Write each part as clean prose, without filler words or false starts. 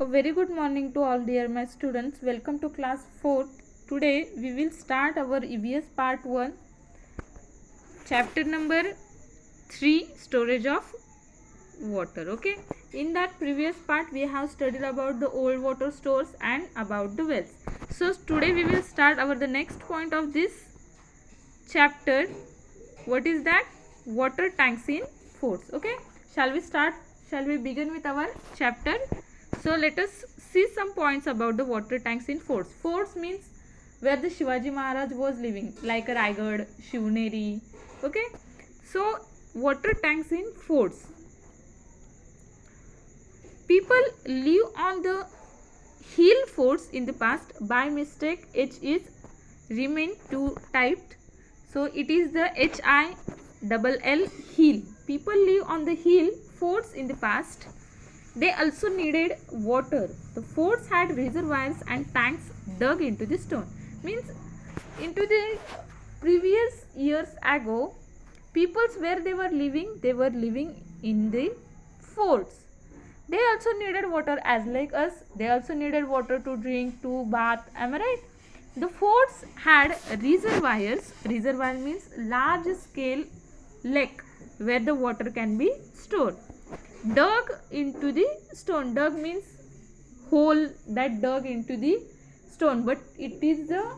A very good morning to all dear my students. Welcome to class 4. Today we will start our EVS part 1, chapter number 3, storage of water. Okay, in that previous part we have studied about the old water stores and about the wells. So today we will start our the next point of this chapter. What is that? Water tanks in forts. Okay, shall we begin with our chapter? So let us see some points about the water tanks in forts. Forts means where the Shivaji Maharaj was living, like Raigad, Shivneri. Okay, so water tanks in forts. People live on the hill forts in the past. By mistake, H is remain to typed, so it is the HILL hill. People live on the hill forts in the past. They also needed water. The forts had reservoirs and tanks dug into the stone. Means into the previous years ago, peoples where they were living in the forts. They also needed water as like us. They also needed water to drink, to bath. Am I right? The forts had reservoirs. Reservoir means large scale lake where the water can be stored. Dug into the stone. Dug means hole that dug into the stone, but it is the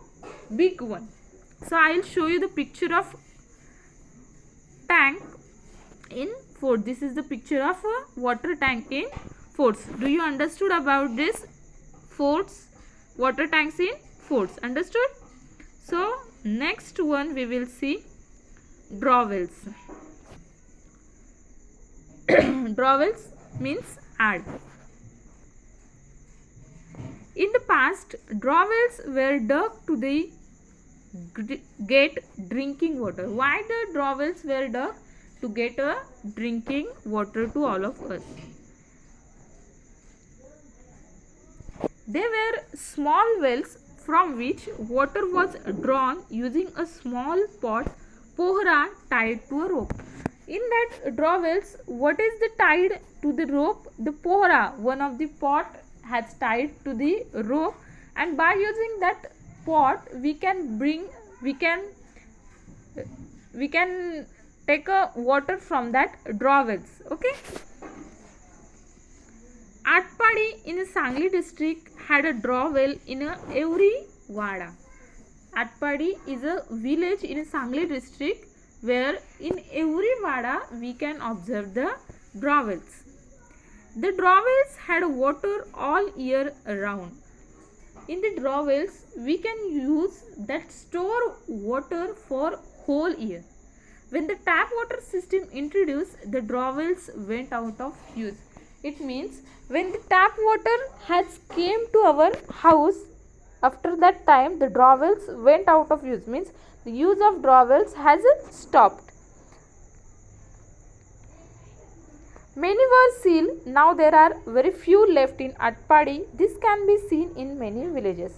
big one. So I will show you the picture of tank in fort. This is the picture of a water tank in forts. Do you understood about this forts? Water tanks in forts. Understood? So next one we will see drawells. Drawells means add. In the past, drawells were dug to the get drinking water. Why the drawells were dug? To get a drinking water to all of us. They were small wells from which water was drawn using a small pot pohra tied to a rope. In that drawells, what is the tied to the rope? The pohra, one of the pot has tied to the rope, and by using that pot we can take a water from that drawells. Okay. Atpadi in Sangli district had a draw well in every wada. Atpadi is a village in Sangli district where in every wada we can observe the drawells. The drawells had water all year round. In the drawells we can use that store water for whole year. When the tap water system introduced, the drawells went out of use. It means when the tap water has came to our house, after that time the drawells went out of use. Means the use of drawells has stopped. Many were sealed. Now there are very few left in Atpadi. This can be seen in many villages.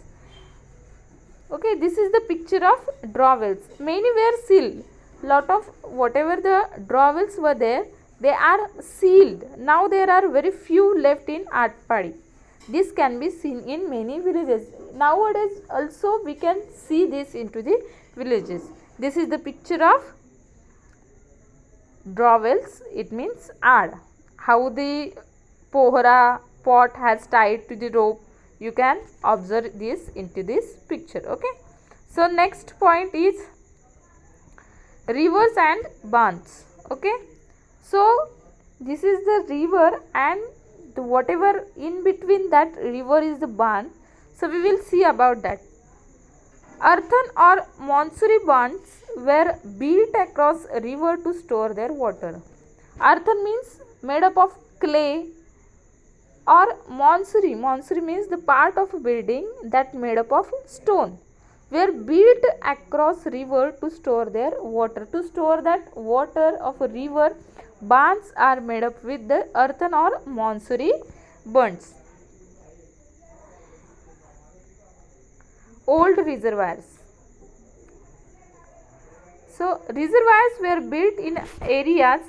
Okay, this is the picture of drawells. Many were sealed. Lot of whatever the drawells were there, they are sealed. Now there are very few left in Atpadi. This can be seen in many villages. Nowadays also we can see this into the villages. This is the picture of drawells. It means add. How the pohra pot has tied to the rope. You can observe this into this picture. Okay. So next point is rivers and bands. Okay. So this is the river and whatever in between that river is the band. So we will see about that. Earthen or Mansuri bands were built across a river to store their water. Earthen means made up of clay, or Mansuri. Mansuri means the part of a building that made up of stone. Were built across river to store their water. To store that water of a river, bands are made up with the earthen or Mansuri bunds. Old reservoirs. So reservoirs were built in areas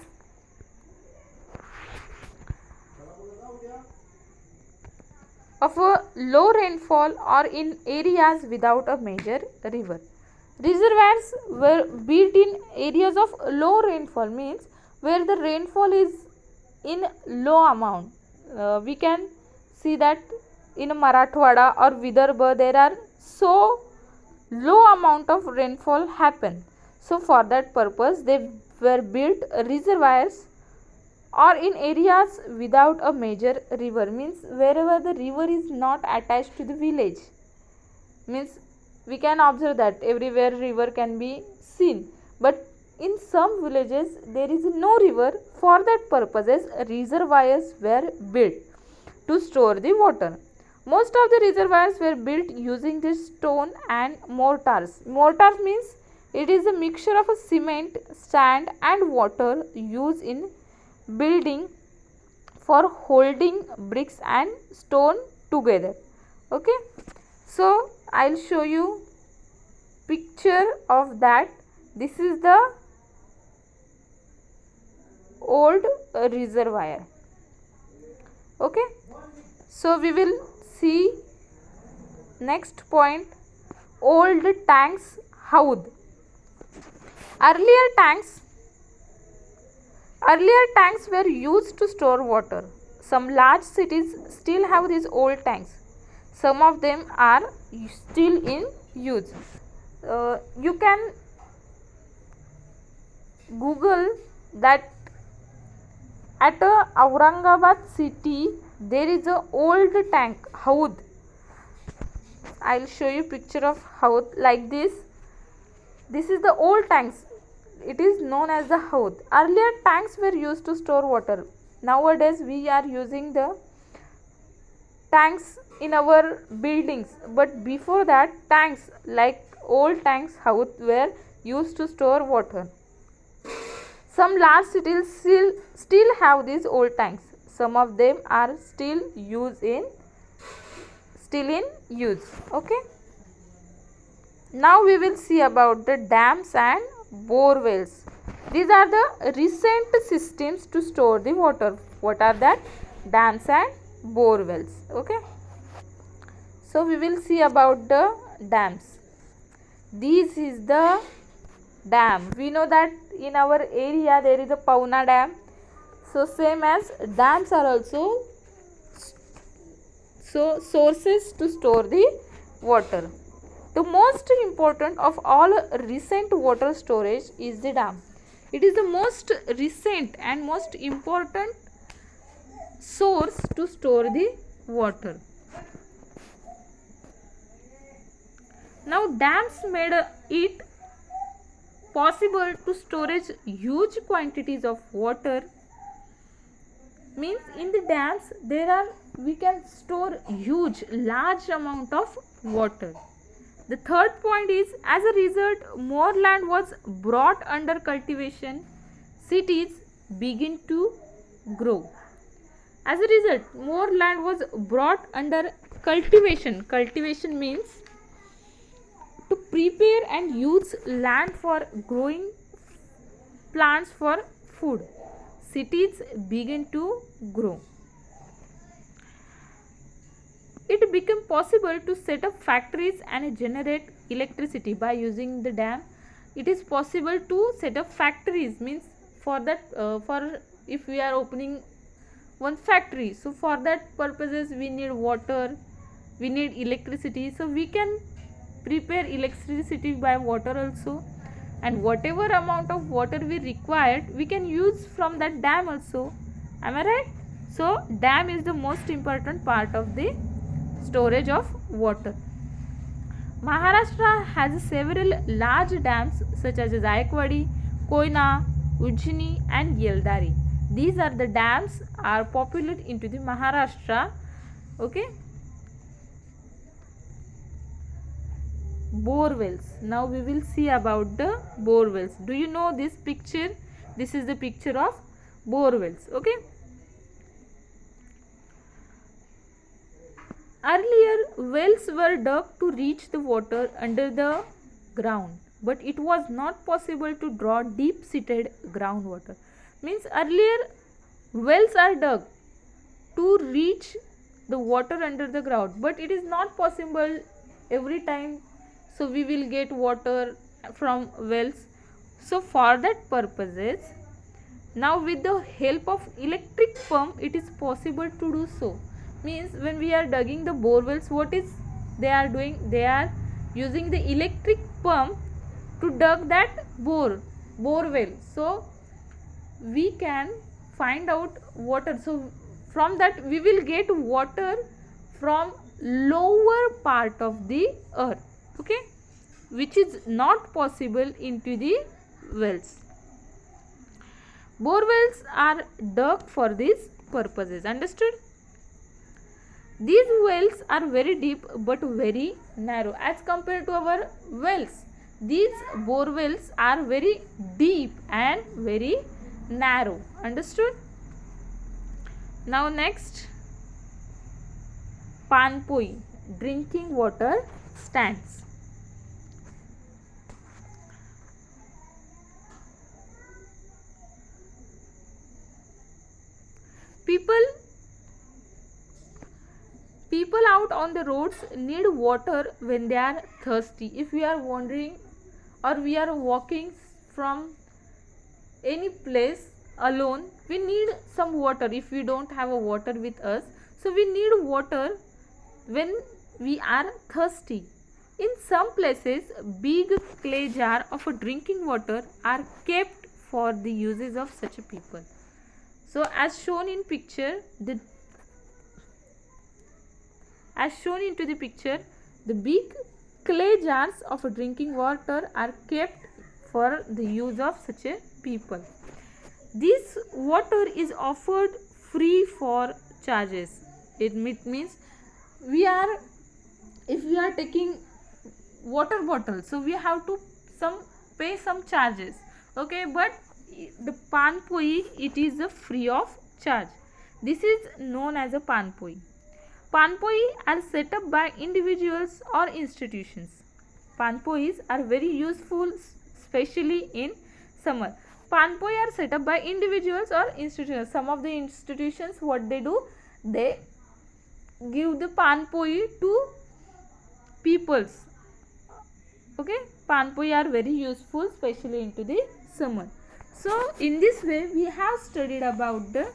of a low rainfall or in areas without a major river. Reservoirs were built in areas of low rainfall, means where the rainfall is in low amount. We can see that in Marathwada or Vidarbha there are so low amount of rainfall happen. So for that purpose they were built reservoirs, or in areas without a major river, means wherever the river is not attached to the village. Means we can observe that everywhere river can be seen, but in some villages there is no river. For that purposes reservoirs were built to store the water. Most of the reservoirs were built using the stone and mortars. Mortar means it is a mixture of a cement, sand and water used in building for holding bricks and stone together. Okay, so I'll show you picture of that. This is the old reservoir. Okay, so we will see next point, old tanks haud. Earlier tanks were used to store water. Some large cities still have these old tanks. Some of them are still in use. You can Google that at Aurangabad city there is a old tank haud. I'll show you picture of haud like this. This is the old tanks. It is known as the haud. Earlier tanks were used to store water. Nowadays we are using the tanks in our buildings, but before that tanks like old tanks haud were used to store water. Some large cities still have these old tanks. Some of them are still in use. Okay. Now we will see about the dams and bore wells. These are the recent systems to store the water. What are that? Dams and bore wells. Okay. So we will see about the dams. This is the dam. We know that in our area there is a Pauna dam. So same as dams are also sources to store the water. The most important of all recent water storage is the dam. It is the most recent and most important source to store the water. Now dams made it possible to storage huge quantities of water. Means in the dams we can store large amount of water. The third point is, as a result more land was brought under cultivation. Cities begin to grow. As a result more land was brought under cultivation. Cultivation means to prepare and use land for growing plants for food. Cities begin to grow. It became possible to set up factories and generate electricity by using the dam. It is possible to set up factories, means for that for if we are opening one factory, so for that purposes we need water, we need electricity, so we can prepare electricity by water also, and whatever amount of water we required we can use from that dam also. Am I right? So dam is the most important part of the storage of water. Maharashtra has several large dams such as Jayakwadi, Koyna, Ujjini and Yeldari. These are the dams are popular into the Maharashtra. Okay. Bore wells. Now we will see about the bore wells. Do you know this picture? This is the picture of bore wells. Okay. Earlier wells were dug to reach the water under the ground, but it was not possible to draw deep seated groundwater. Means earlier wells are dug to reach the water under the ground, but it is not possible every time. So we will get water from wells. So for that purposes, now with the help of electric pump it is possible to do so. Means when we are digging the bore wells, what is they are doing? They are using the electric pump to dug that bore well. So we can find out water. So from that we will get water from lower part of the earth, okay, which is not possible into the wells. Bore wells are dug for these purposes. Understood? These wells are very deep but very narrow as compared to our wells. These bore wells are very deep and very narrow. Understood? Now next, Panpoi, drinking water stands. People out on the roads need water when they are thirsty. If we are wandering or we are walking from any place alone, we need some water. If we don't have a water with us, so we need water when we are thirsty. In some places, big clay jar of a drinking water are kept for the uses of such a people. So as shown in picture, the big clay jars of a drinking water are kept for the use of such a people. This water is offered free for charges. It means if we are taking water bottle, so we have to pay some charges, okay, but the Panpoi, it is a free of charge. This is known as a Panpoi. Panpoi are set up by individuals or institutions. Panpois are very useful, especially in summer. Panpoi are set up by individuals or institutions. Some of the institutions, what they do, they give the Panpoi to peoples. Okay, Panpoi are very useful, especially into the summer. So in this way we have studied about the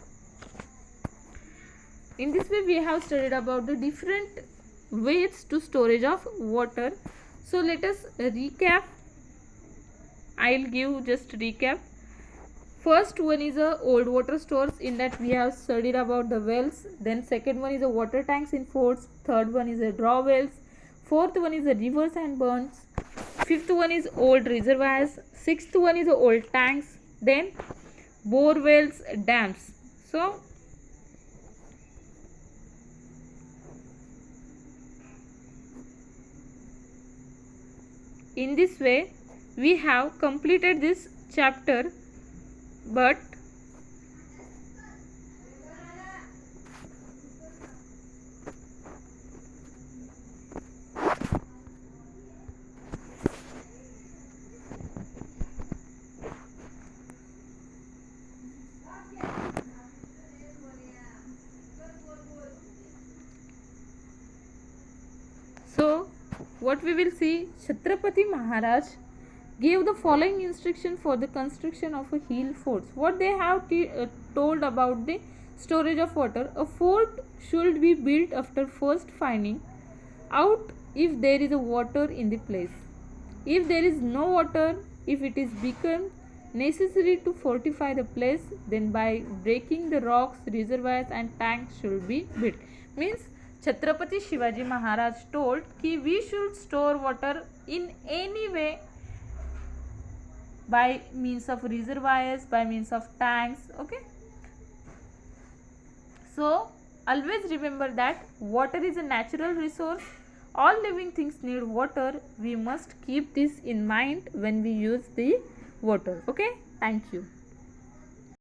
different ways to storage of water. So let us recap. I'll give just recap. First one is a old water stores. In that we have studied about the wells. Then second one is a water tanks in forts. Third one is a draw wells. Fourth one is a rivers and burns. Fifth one is old reservoirs. Sixth one is old tanks. Then bore wells, dams. So in this way we have completed this chapter, but so what we will see, Chhatrapati Maharaj gave the following instruction for the construction of a hill fort. What they have told about the storage of water. A fort should be built after first finding out if there is a water in the place. If there is no water, if it is become necessary to fortify the place, then by breaking the rocks, reservoirs and tanks should be built. Means Chhatrapati Shivaji Maharaj told कि we should store water in any way, by means of reservoirs, by means of tanks, okay. So always remember that water is a natural resource. All living things need water. We must keep this in mind when we use the water, okay. Thank you.